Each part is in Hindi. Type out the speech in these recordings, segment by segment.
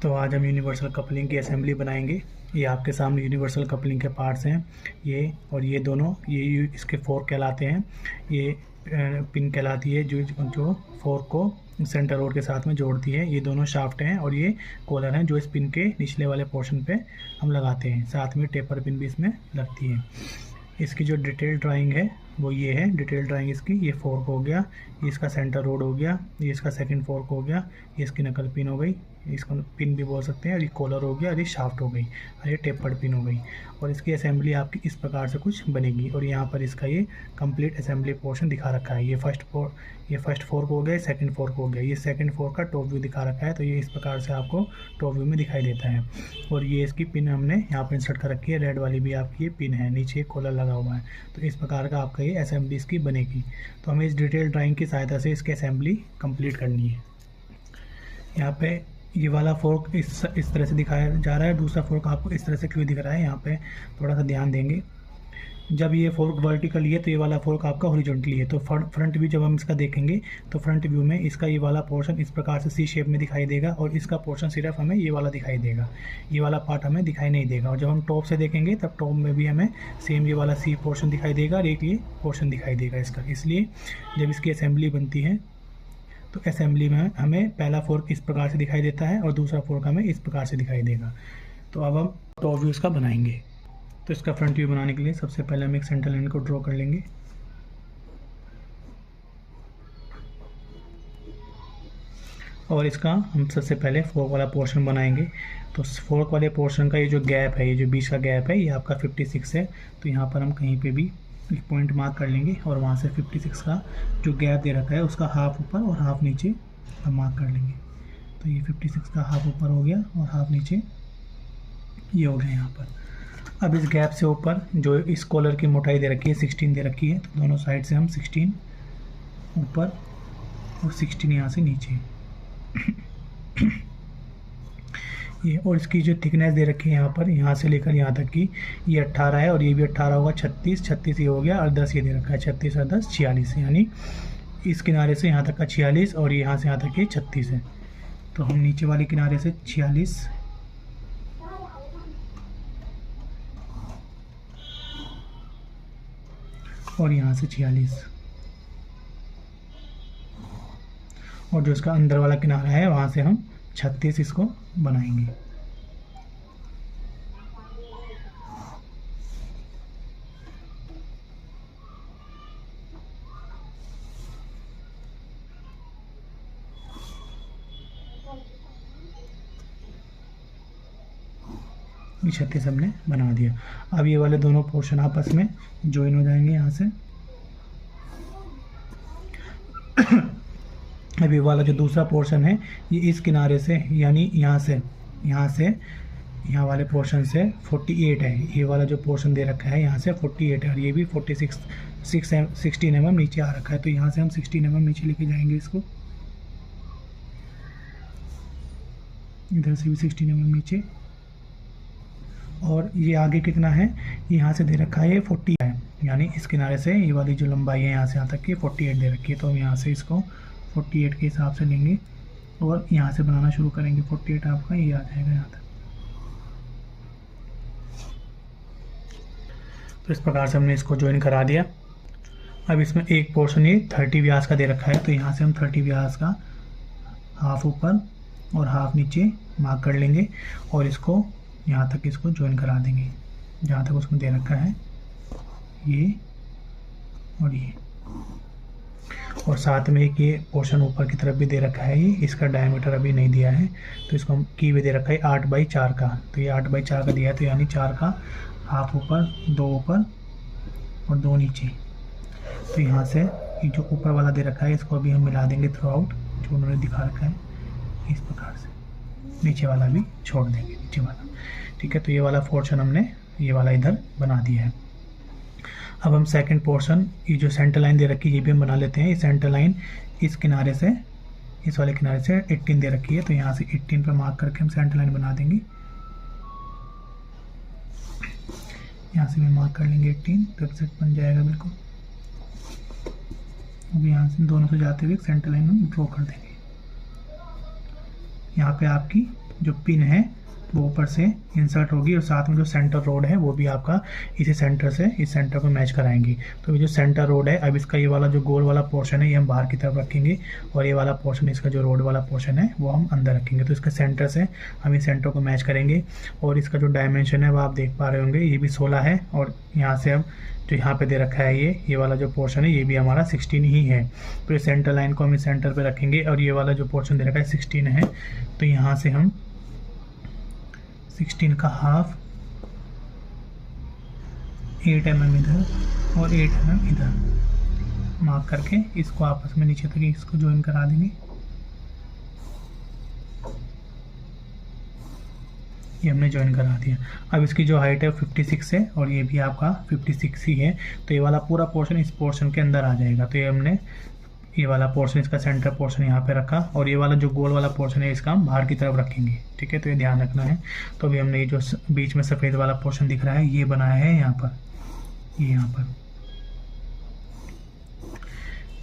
तो आज हम यूनिवर्सल कपलिंग की असेंबली बनाएंगे। ये आपके सामने यूनिवर्सल कपलिंग के पार्ट्स हैं, ये और ये दोनों, ये इसके फोर्क कहलाते हैं। ये पिन कहलाती है जो फोर्क को सेंटर रोड के साथ में जोड़ती है। ये दोनों शाफ्ट हैं और ये कॉलर हैं जो इस पिन के निचले वाले पोर्शन पे हम लगाते हैं। साथ में टेपर पिन भी इसमें लगती है। इसकी जो डिटेल ड्राइंग है वो ये है। डिटेल ड्राइंग इसकी, ये फोर्क हो गया, ये इसका सेंटर रोड हो गया, ये इसका सेकंड फोर्क हो गया, ये इसकी नकल पिन हो गई, इसको पिन भी बोल सकते हैं, और ये कॉलर हो गया, और ये शाफ्ट हो गई, और ये टेपर्ड पिन हो गई। और इसकी असेंबली आपकी इस प्रकार से कुछ बनेगी। और यहाँ पर इसका ये कंप्लीट असेंबली पोर्शन दिखा रखा है। ये फर्स्ट फोर्क हो गया, सेकंड फोर्क हो गया, ये सेकंड फोर्क का टॉप व्यू दिखा रखा है। तो ये इस प्रकार से आपको टॉप व्यू में दिखाई देता है। और ये इसकी पिन हमने यहाँ पर इंसर्ट कर रखी है। रेड वाली भी आपकी ये पिन है, नीचे कॉलर लगा हुआ है। तो इस प्रकार का आपका ये असेंबली इसकी बनेगी। तो हमें इस डिटेल ड्राइंग की सहायता से इसकी असेंबली कंप्लीट करनी है। यहाँ पे ये वाला फोर्क इस तरह से दिखाया जा रहा है, दूसरा फोर्क आपको इस तरह से क्यों दिख रहा है, यहाँ पे थोड़ा सा ध्यान देंगे। जब ये फोर्क वर्टिकली है तो ये वाला फोर्क आपका हॉरिजॉन्टली है। तो फ्रंट व्यू जब हम इसका देखेंगे तो फ्रंट व्यू में इसका ये वाला पोर्शन इस प्रकार से सी शेप में दिखाई देगा, और इसका पोर्शन सिर्फ हमें ये वाला दिखाई देगा, ये वाला पार्ट हमें दिखाई नहीं देगा। और जब हम टॉप से देखेंगे तब टॉप में भी हमें सेम ये वाला सी पोर्शन दिखाई देगा और एक ये पोर्शन दिखाई देगा इसका। इसलिए जब इसकी असेंबली बनती है तो असेंबली में हमें पहला फोर्क इस प्रकार से दिखाई देता है और दूसरा फोर्क हमें इस प्रकार से दिखाई देगा। तो अब हम टॉप व्यू इसका बनाएंगे। तो इसका फ्रंट व्यू बनाने के लिए सबसे पहले हम एक सेंटर लाइन को ड्रॉ कर लेंगे। और इसका हम सबसे पहले फोर्क वाला पोर्शन बनाएंगे। तो फोर्क वाले पोर्शन का ये जो गैप है, ये जो बीच का गैप है, ये आपका 56 है। तो यहाँ पर हम कहीं पे भी एक पॉइंट मार्क कर लेंगे और वहाँ से 56 का जो गैप दे रखा है उसका हाफ ऊपर और हाफ नीचे हम मार्क कर लेंगे। तो ये 56 का हाफ ऊपर हो गया और हाफ नीचे ये हो गया यहाँ पर। अब इस गैप से ऊपर जो इस कॉलर की मोटाई दे रखी है 16 दे रखी है। तो दोनों साइड से हम 16 ऊपर और 16 यहाँ से नीचे ये। और इसकी जो थिकनेस दे रखी है यहाँ पर, यहाँ से लेकर यहाँ तक की ये 18 है और ये भी 18 होगा। 36 ये हो गया और 10 ये दे रखा है। 36 और 10 46, यानी इस किनारे से यहाँ तक का 46 और यहाँ से यहाँ तक ये 36 है। तो हम नीचे वाले किनारे से 46 और यहाँ से 46, और जो इसका अंदर वाला किनारा है वहाँ से हम 36 इसको बनाएंगे। ये 36 हमने बना दिया। अब ये वाले दोनों पोर्शन आपस में ज्वाइन हो जाएंगे यहाँ से। अब ये वाला जो दूसरा पोर्शन है ये इस किनारे से, यानी यहाँ वाले पोर्शन से 48 है। ये वाला जो पोर्शन दे रखा है यहाँ से 48 है और ये भी 16 mm नीचे आ रखा है। तो यहाँ से हम 16 mm नीचे लेके जाएंगे इसको, इधर से भी 16 mm नीचे। और ये आगे कितना है, यहाँ से दे रखा है ये 40 है, यानी इस किनारे से ये वाली जो लंबाई है यहाँ से यहाँ तक की 48 दे रखी है। तो हम यहाँ से इसको 48 के हिसाब से लेंगे और यहाँ से बनाना शुरू करेंगे। 48 आपका ये आ जाएगा यहाँ तक। तो इस प्रकार से हमने इसको ज्वाइन करा दिया। अब इसमें एक पोर्शन ये 30 व्यास का दे रखा है। तो यहाँ से हम 30 व्यास का हाफ ऊपर और हाफ नीचे मार्क कर लेंगे और इसको यहाँ तक इसको ज्वाइन करा देंगे जहाँ तक उसमें दे रखा है ये और ये। और साथ में एक ये पोर्शन ऊपर की तरफ भी दे रखा है, ये इसका डायमीटर अभी नहीं दिया है। तो इसको हम की भी दे रखा है 8/4 का। तो ये 8/4 का दिया है, तो यानी 4 का हाफ ऊपर, 2 ऊपर और 2 नीचे। तो यहाँ से ये जो ऊपर वाला दे रखा है इसको अभी हम मिला देंगे थ्रू आउट, जो उन्होंने दिखा रखा है इस प्रकार से। नीचे वाला भी छोड़ देंगे, नीचे वाला, ठीक है। तो ये वाला पोर्शन हमने ये वाला इधर बना दिया है। अब हम सेकंड पोर्शन, ये जो सेंटर लाइन दे रखी है ये भी हम बना लेते हैं। ये सेंटर लाइन इस किनारे से, इस वाले किनारे से 18 दे रखी है। तो यहाँ से 18 पर मार्क करके हम सेंटर लाइन बना देंगे। यहाँ से भी मार्क कर लेंगे 18, तो एग्जैक्ट बन जाएगा बिल्कुल। अब यहाँ से दोनों से जाते हुए सेंटर लाइन हम ड्रॉ कर देंगे। यहाँ पे आपकी जो पिन है वो ऊपर से इंसर्ट होगी और साथ में जो सेंटर रोड है वो भी आपका इसी सेंटर से इस सेंटर को मैच कराएंगी। तो ये जो सेंटर रोड है, अब इसका ये वाला जो गोल वाला पोर्शन है ये हम बाहर की तरफ रखेंगे और ये वाला पोर्शन, इसका जो रोड वाला पोर्शन है वो हम अंदर रखेंगे। तो इसके सेंटर से हम इस सेंटर को मैच करेंगे और इसका जो डायमेंशन है वो आप देख पा रहे होंगे, ये भी 16 है और यहाँ से अब जो यहाँ पे दे रखा है ये वाला जो पोर्शन है ये भी हमारा 16 ही है। तो ये सेंटर लाइन को हम इस सेंटर पे रखेंगे और ये वाला जो पोर्शन दे रखा है 16 है, तो यहाँ से हम 16 का हाफ 8 mm इधर और 8 mm इधर मार्क करके इसको आपस में नीचे तक इसको ज्वाइन करा देंगे। ये हमने ज्वाइन करा दिया। अब इसकी जो हाइट है 56 है और ये भी आपका 56 ही है, तो ये वाला पूरा पोर्शन इस पोर्शन के अंदर आ जाएगा। तो ये हमने ये वाला पोर्शन, इसका सेंटर पोर्शन यहाँ पे रखा और ये वाला जो गोल वाला पोर्शन है इसका हम बाहर की तरफ रखेंगे, ठीक है। तो ये ध्यान रखना है। तो अभी हमने ये जो बीच में सफ़ेद वाला पोर्शन दिख रहा है ये बनाया है यहाँ पर, ये यहाँ पर,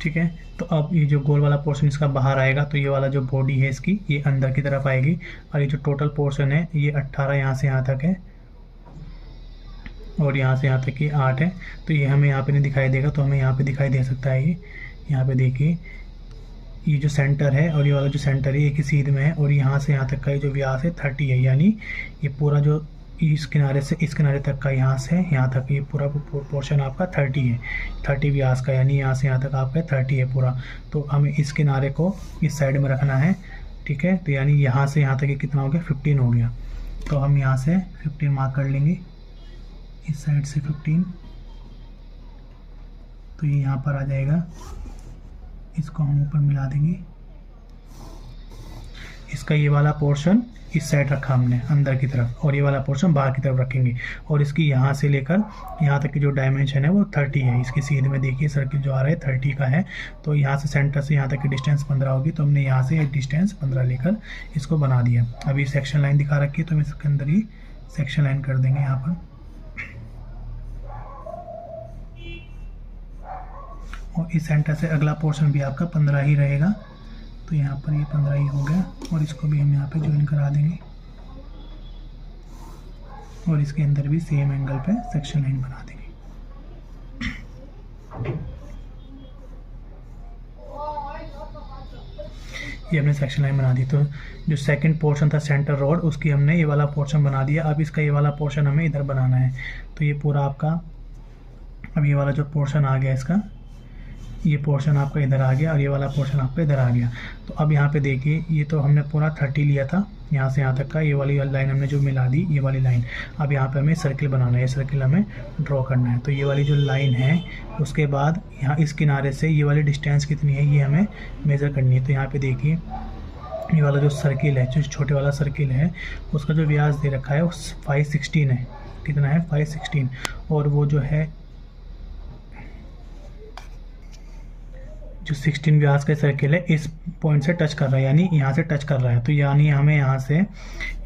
ठीक है। तो अब ये जो गोल वाला पोर्शन इसका बाहर आएगा, तो ये वाला जो बॉडी है इसकी ये अंदर की तरफ आएगी और ये जो टोटल पोर्शन है ये 18 यहाँ से यहाँ तक है और यहाँ से यहाँ तक ये 8 है। तो ये हमें यहाँ पे नहीं दिखाई देगा, तो हमें यहाँ पे दिखाई दे सकता है। ये यहाँ पे देखिए ये जो सेंटर है और ये वाला जो सेंटर है एक ही सीध में है और यहाँ से यहाँ तक का ये जो व्यास है 30 है, यानी ये पूरा जो इस किनारे से इस किनारे तक का यहाँ से यहाँ तक ये पूरा पोर्शन आपका 30 है, 30 व्यास का, यानी यहाँ से यहाँ तक आपका 30 है पूरा। तो हमें इस किनारे को इस साइड में रखना है, ठीक है। तो यानी यहाँ से यहाँ तक ये कितना हो गया, 15 हो गया। तो हम यहाँ से 15 मार्क कर लेंगे, इस साइड से 15, तो ये यहाँ पर आ जाएगा। इसको हम ऊपर मिला देंगे। इसका ये वाला पोर्शन इस साइड रखा हमने अंदर की तरफ और ये वाला पोर्शन बाहर की तरफ रखेंगे और इसकी यहाँ से लेकर यहाँ तक की जो डायमेंशन है वो 30 है। इसकी सीध में देखिए सर्किल जो आ रहा है 30 का है। तो यहाँ से सेंटर से यहाँ तक की डिस्टेंस 15 होगी, तो हमने यहाँ से डिस्टेंस 15 लेकर इसको बना दिया। अभी सेक्शन लाइन दिखा रखी है, तो हम इसके अंदर ही सेक्शन लाइन कर देंगे यहाँ पर और इस सेंटर से अगला पोर्शन भी आपका 15 ही रहेगा। तो यहाँ पर ये 15 ही हो गया और इसको भी हम यहाँ पे ज्वाइन करा देंगे और इसके अंदर भी सेम एंगल पे सेक्शन लाइन बना देंगे। ये हमने सेक्शन लाइन बना दी। तो जो सेकंड पोर्शन था सेंटर रोड, उसकी हमने ये वाला पोर्शन बना दिया। अब इसका ये वाला पोर्शन हमें इधर बनाना है। तो ये पूरा आपका, अब ये वाला जो पोर्शन आ गया इसका, ये पोर्शन आपका इधर आ गया और ये वाला पोर्शन आपका इधर आ गया। तो अब यहाँ पे देखिए ये तो हमने पूरा 30 लिया था यहाँ से यहाँ तक का, ये वाली लाइन हमने जो मिला दी, ये वाली लाइन। अब यहाँ पे हमें सर्किल बनाना है, ये सर्किल हमें ड्रॉ करना है। तो ये वाली जो लाइन है उसके बाद यहाँ इस किनारे से ये वाली डिस्टेंस कितनी है ये हमें मेज़र करनी है। तो यहाँ पे देखिए ये वाला जो सर्किल है, जो छोटे वाला सर्किल है, उसका जो व्यास दे रखा है वो 516 है। कितना है, 516। और वो जो है जो 16 व्यास का सर्किल है इस पॉइंट से टच कर रहा है, यानी यहाँ से टच कर रहा है। तो यानी हमें यहाँ से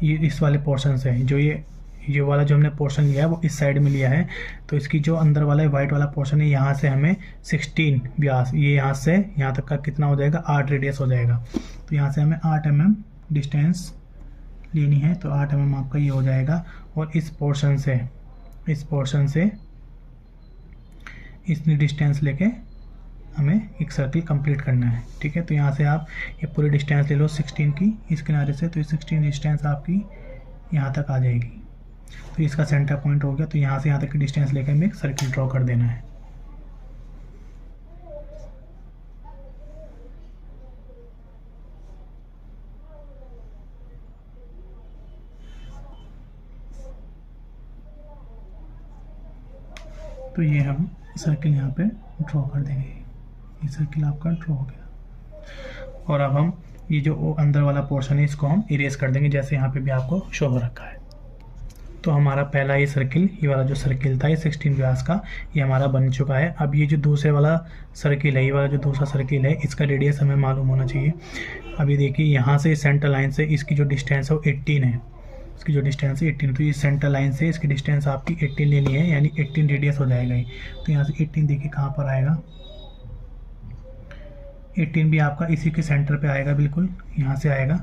ये इस वाले पोर्शन से जो ये वाला जो हमने पोर्शन लिया है वो इस साइड में लिया है। तो इसकी जो अंदर वाला वाइट वाला पोर्शन है यहाँ से हमें 16 व्यास, ये यहाँ से यहाँ तक का कितना हो जाएगा, 8 रेडियस हो जाएगा। तो यहाँ से हमें 8 mm डिस्टेंस लेनी है। तो 8 mm आपका ये हो जाएगा और इस पोर्शन से इतनी डिस्टेंस लेके हमें एक सर्किल कंप्लीट करना है, ठीक है। तो यहाँ से आप ये पूरी डिस्टेंस ले लो 16 की इस किनारे से, तो ये 16 डिस्टेंस आपकी यहाँ तक आ जाएगी। तो इसका सेंटर पॉइंट हो गया। तो यहाँ से यहाँ तक की डिस्टेंस लेकर हमें एक सर्किल ड्रॉ कर देना है। तो ये हम सर्किल यहाँ पे ड्रॉ कर देंगे। ये सर्किल आपका ड्रॉ हो गया और अब हम ये जो अंदर वाला पोर्शन है इसको हम इरेज कर देंगे, जैसे यहाँ पे भी आपको शो हो रखा है। तो हमारा पहला ये सर्किल, ये वाला जो सर्किल था ये 16 व्यास का, ये हमारा बन चुका है। अब ये जो दूसरे वाला सर्किल है, ये वाला जो दूसरा सर्किल है, इसका रेडियस हमें मालूम होना चाहिए। अभी देखिए यहाँ से सेंटर लाइन से इसकी जो डिस्टेंस है वो 18 है। इसकी जो डिस्टेंस है 18, तो ये सेंटर लाइन से इसकी डिस्टेंस आपकी 18 लेनी है, यानी 18 रेडियस हो जाएगा ये। तो यहाँ से 18 देखिए कहाँ पर आएगा, 18 भी आपका इसी के सेंटर पे आएगा, बिल्कुल यहाँ से आएगा।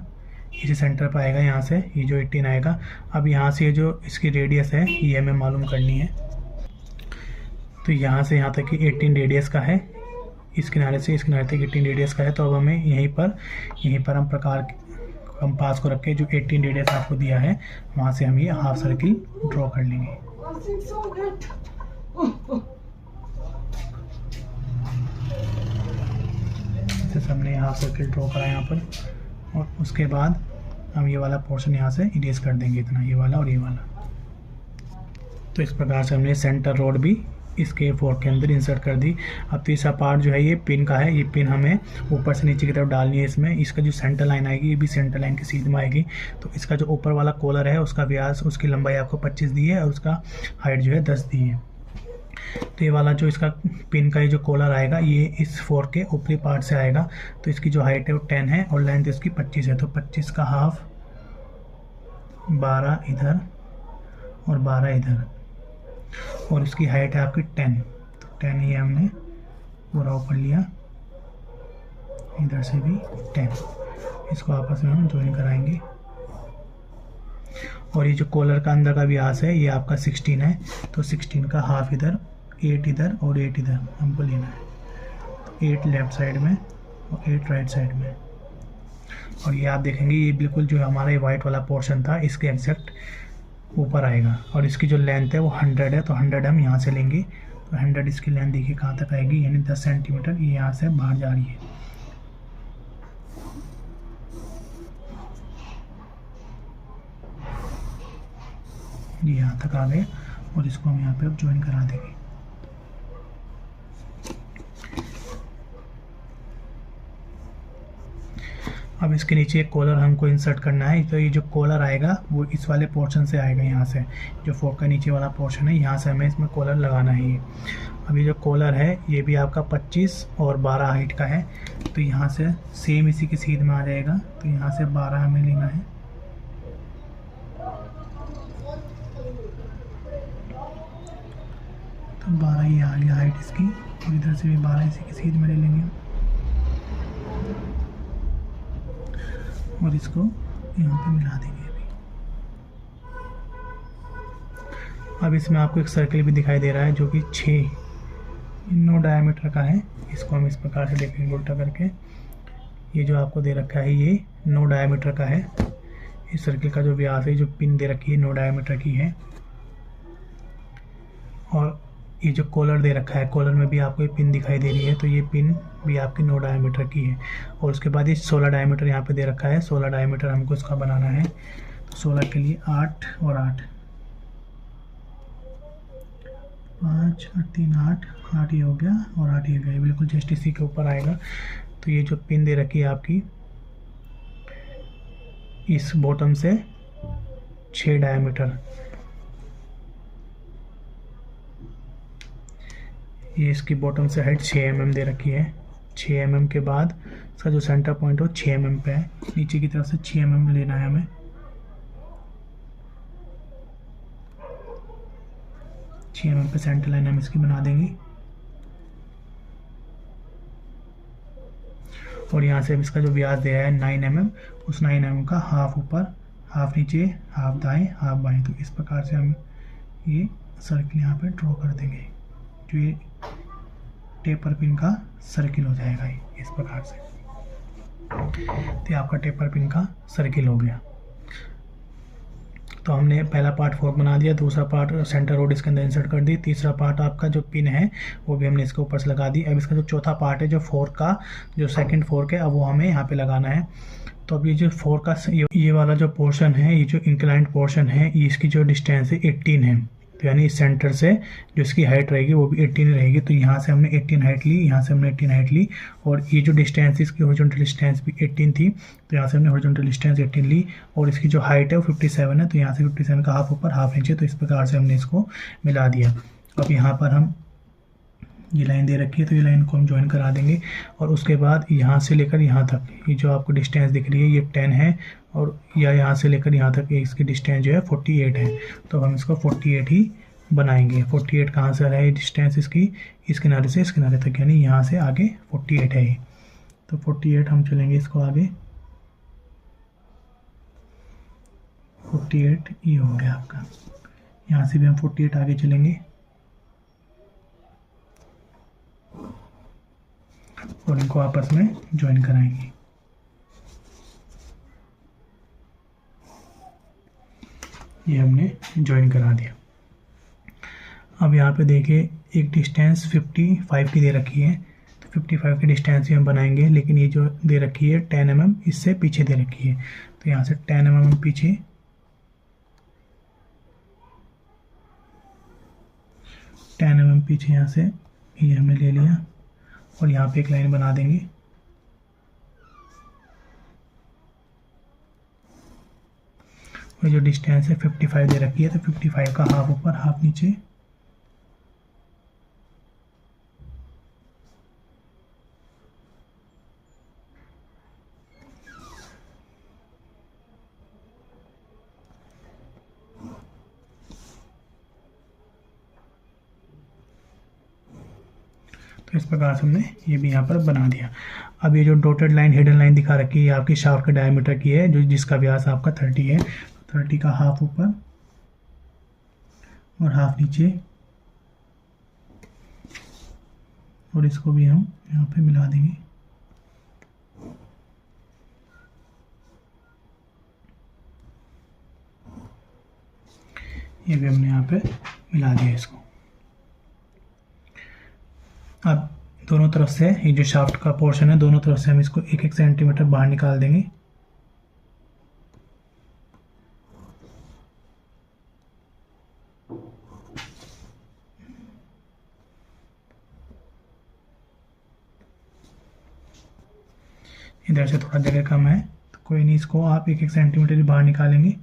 इसी सेंटर पर आएगा, यहाँ से ये जो 18 आएगा। अब यहाँ से ये जो इसकी रेडियस है ये हमें मालूम करनी है। तो यहाँ से यहाँ तक कि 18 रेडियस का है, इस किनारे से इस किनारे तक 18 रेडियस का है। तो अब हमें यहीं पर हम कंपास को रख के जो 18 रेडियस आपको दिया है वहाँ से हम ये हाफ सर्किल ड्रॉ कर लेंगे। जैसे हमने हाफ सर्किल ड्रॉ करा यहाँ पर, और उसके बाद हम ये वाला पोर्शन यहाँ से इरेज कर देंगे, इतना ये वाला और ये वाला। तो इस प्रकार से हमने सेंटर रोड भी इसके फोर्क के अंदर इंसर्ट कर दी। अब तीसरा पार्ट जो है ये पिन का है, ये पिन हमें ऊपर से नीचे की तरफ डालनी है इसमें। इसका जो सेंटर लाइन आएगी ये भी सेंटर लाइन की सीध में आएगी। तो इसका जो ऊपर वाला कॉलर है उसका व्यास, उसकी लंबाई आपको 25 दी है और उसका हाइट जो है 10 दी है। तो ये वाला जो इसका पिन का ये जो कॉलर आएगा ये इस फोर्क के ऊपरी पार्ट से आएगा। तो इसकी जो हाइट है वो 10 है और लेंथ इसकी 25 है। तो 25 का हाफ, 12 इधर और 12 इधर, और इसकी हाइट है आपकी 10। तो 10 ये हमने पूरा ऊपर लिया, इधर से भी 10। इसको आपस में हम ज्वाइन कराएंगे। और ये जो कॉलर का अंदर का व्यास है ये आपका 16 है। तो 16 का हाफ इधर, 8 इधर और 8 इधर हमको लेना है। तो 8 लेफ्ट साइड में और 8 राइट साइड में। और ये आप देखेंगे ये बिल्कुल जो हमारा ये वाइट वाला पोर्शन था इसके एग्जैक्ट ऊपर आएगा। और इसकी जो लेंथ है वो 100 है। तो 100 हम यहाँ से लेंगे। तो 100 इसकी लेंथ देखिए कहाँ तक आएगी, यानी 10 सेंटीमीटर ये यहाँ से बाहर जा रही है। ये यहाँ तक आ गए और इसको हम यहाँ पे अब ज्वाइन करा देंगे। अब इसके नीचे एक कॉलर हमको इंसर्ट करना है। तो ये जो कॉलर आएगा वो इस वाले पोर्शन से आएगा, यहाँ से जो फोर्क का नीचे वाला पोर्शन है यहाँ से हमें इसमें कॉलर लगाना है। ये अब ये जो कॉलर है ये भी आपका 25 और 12 हाइट का है। तो यहाँ से सेम इसी की सीध में आ जाएगा। तो यहाँ से 12 हमें लेना है। तो 12 ये आ गया हाइट इसकी, और इधर से भी 12 इसी की सीध में ले लेंगे और इसको यहाँ पे मिला देंगे अभी। अब इसमें आपको एक सर्कल भी दिखाई दे रहा है जो कि 9 डायमीटर का है। इसको हम इस प्रकार से देखेंगे उल्टा करके। ये जो आपको दे रखा है ये 9 डायमीटर का है। इस सर्कल का जो व्यास है, जो पिन दे रखी है 9 डायमीटर की है। और ये जो कॉलर दे रखा है, कॉलर में भी आपको ये पिन दिखाई दे रही है। तो ये पिन भी आपकी 9 डायमीटर की है। और उसके बाद ये 16 डायमीटर यहाँ पे दे रखा है। 16 डायमीटर हमको इसका बनाना है। तो 16 के लिए 8 और 8, 5 और 3 8, 8 ये हो गया और 8 ये हो गया, बिल्कुल जस्ट इसी के ऊपर आएगा। तो ये जो पिन दे रखी है आपकी इस बॉटम से 6 डायमीटर, ये इसकी बॉटम से हाइट 6 mm दे रखी है। 6 mm के बाद इसका जो सेंटर पॉइंट हो 6 mm पे है। नीचे की तरफ से 6 mm लेना है हमें। 6 mm पे सेंटर लाइन हम इसकी बना देंगे। और यहाँ से इसका जो व्यास दिया है 9 mm, उस 9 mm का हाफ ऊपर, हाफ नीचे, हाफ दाएं, हाफ बाएं। तो इस प्रकार से हम ये सर्किल यहाँ पे ड्रॉ कर देंगे। जो ये टेपर पिन का सर्किल हो जाएगा ये इस प्रकार से। तो आपका टेपर पिन का सर्किल हो गया। तो हमने पहला पार्ट फोर्क बना दिया, दूसरा पार्ट सेंटर रोड इसके अंदर इंसर्ट कर दी, तीसरा पार्ट आपका जो पिन है वो भी हमने इसके ऊपर से लगा दी। अब इसका जो चौथा पार्ट है, जो फोर्क का जो सेकंड फोर्क है, अब वो हमें यहाँ पे लगाना है। तो अब ये जो फोर्क का ये वाला जो पोर्शन है, ये जो इंक्लाइंड पोर्शन है, ये इसकी जो डिस्टेंस है 18 है। तो यानी इस सेंटर से जो इसकी हाइट रहेगी वो भी 18 रहेगी। तो यहाँ से हमने 18 हाइट ली, यहाँ से हमने 18 हाइट ली, और ये जो डिस्टेंस इसकी हॉरिजॉन्टल डिस्टेंस भी 18 थी। तो यहाँ से हमने हॉरिजॉन्टल डिस्टेंस 18 ली, और इसकी जो हाइट है वो 57 है। तो यहाँ से 57 का हाफ ऊपर हाफ नीचे। तो इस प्रकार से हमने इसको मिला दिया। अब यहाँ पर हम ये लाइन दे रखी है तो ये लाइन को हम ज्वाइन करा देंगे। और उसके बाद यहाँ से लेकर यहाँ तक ये जो आपको डिस्टेंस दिख रही है ये 10 है, और या यहाँ से लेकर यहाँ तक इसकी डिस्टेंस जो है 48 है। तो हम इसको 48 ही बनाएंगे। 48 कहाँ से आ रहा है डिस्टेंस इसकी, इस किनारे से इस किनारे तक, यानी यहाँ से आगे 48 है ये। तो 48 हम चलेंगे इसको आगे। 48 ये हो गया आपका। यहाँ से भी हम 48 आगे चलेंगे और इनको आपस में ज्वाइन कराएंगे। ये हमने ज्वाइन करा दिया। अब यहाँ पे देखिए एक डिस्टेंस 55 की दे रखी है, तो 55 की डिस्टेंस भी हम बनाएंगे, लेकिन ये जो दे रखी है 10 mm इससे पीछे दे रखी है, तो यहाँ से 10 mm पीछे, 10 mm पीछे यहाँ से ये हमने ले लिया और यहाँ पे एक लाइन बना देंगे। और जो डिस्टेंस है 55 दे रखी है, तो 55 का हाफ ऊपर हाफ नीचे, तो इस प्रकार से हमने ये भी यहाँ पर बना दिया। अब ये जो डॉटेड लाइन हिडन लाइन दिखा रखी है ये आपकी शाफ्ट के डायमीटर की है, जो जिसका व्यास आपका 30 है। 30 का हाफ ऊपर और हाफ नीचे, और इसको भी हम यहाँ पे मिला देंगे। ये भी हमने यहाँ पे मिला दिया इसको। अब दोनों तरफ से ये जो शाफ्ट का पोर्शन है, दोनों तरफ से हम इसको 1-1 सेंटीमीटर बाहर निकाल देंगे। इधर से थोड़ा जगह कम है तो कोई नहीं, इसको आप 1-1 सेंटीमीटर बाहर निकालेंगे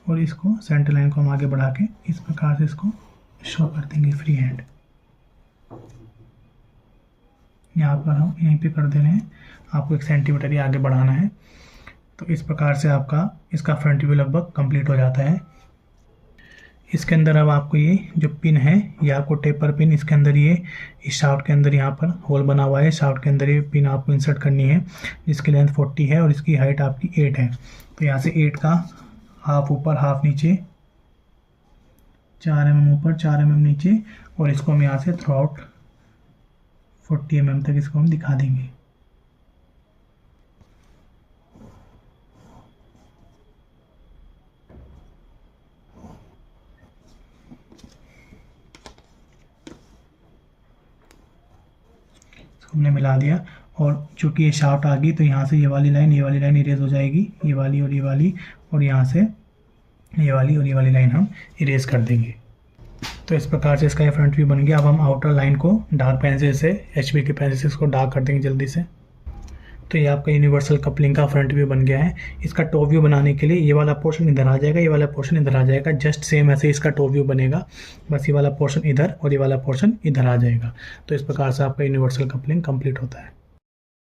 और इसको सेंटर लाइन को हम आगे बढ़ा के इस प्रकार से इसको शो कर देंगे फ्री हैंड। यहाँ पर हम यहीं पे कर दे रहे हैं, आपको 1 सेंटीमीटर ही आगे बढ़ाना है। तो इस प्रकार से आपका इसका फ्रंट व्यू लगभग कंप्लीट हो जाता है। इसके अंदर अब आपको ये जो पिन है ये आपको टेपर पिन, इसके अंदर ये इस शाफ्ट के अंदर यहाँ पर होल बना हुआ है, शाफ्ट के अंदर ये पिन आपको इंसर्ट करनी है, जिसकी लेंथ 40 है और इसकी हाइट आपकी 8 है। तो यहाँ से 8 का हाफ ऊपर हाफ नीचे, 4 mm ऊपर 4 mm नीचे, और इसको हम यहाँ से थ्रू आउट 40 mm तक इसको हम दिखा देंगे। इसको हमने मिला दिया, और चूंकि ये शाफ्ट आ गई तो यहाँ से ये वाली लाइन इरेज हो जाएगी, ये वाली और ये वाली, और यहाँ से ये वाली और ये वाली लाइन हम इरेज कर देंगे। तो इस प्रकार से इसका ये फ्रंट व्यू बन गया। अब हम आउटर लाइन को डार्क पेंसिल से, HB के पेंसिल से इसको डार्क कर देंगे जल्दी से। तो ये आपका यूनिवर्सल कपलिंग का फ्रंट व्यू बन गया है। इसका टॉप व्यू बनाने के लिए ये वाला पोर्शन इधर आ जाएगा, ये वाला पोर्शन इधर आ जाएगा, जस्ट सेम ऐसे इसका टॉप व्यू बनेगा, बस ये वाला पोर्शन इधर और ये वाला पोर्शन इधर आ जाएगा। तो इस प्रकार से आपका यूनिवर्सल कपलिंग कंप्लीट होता है।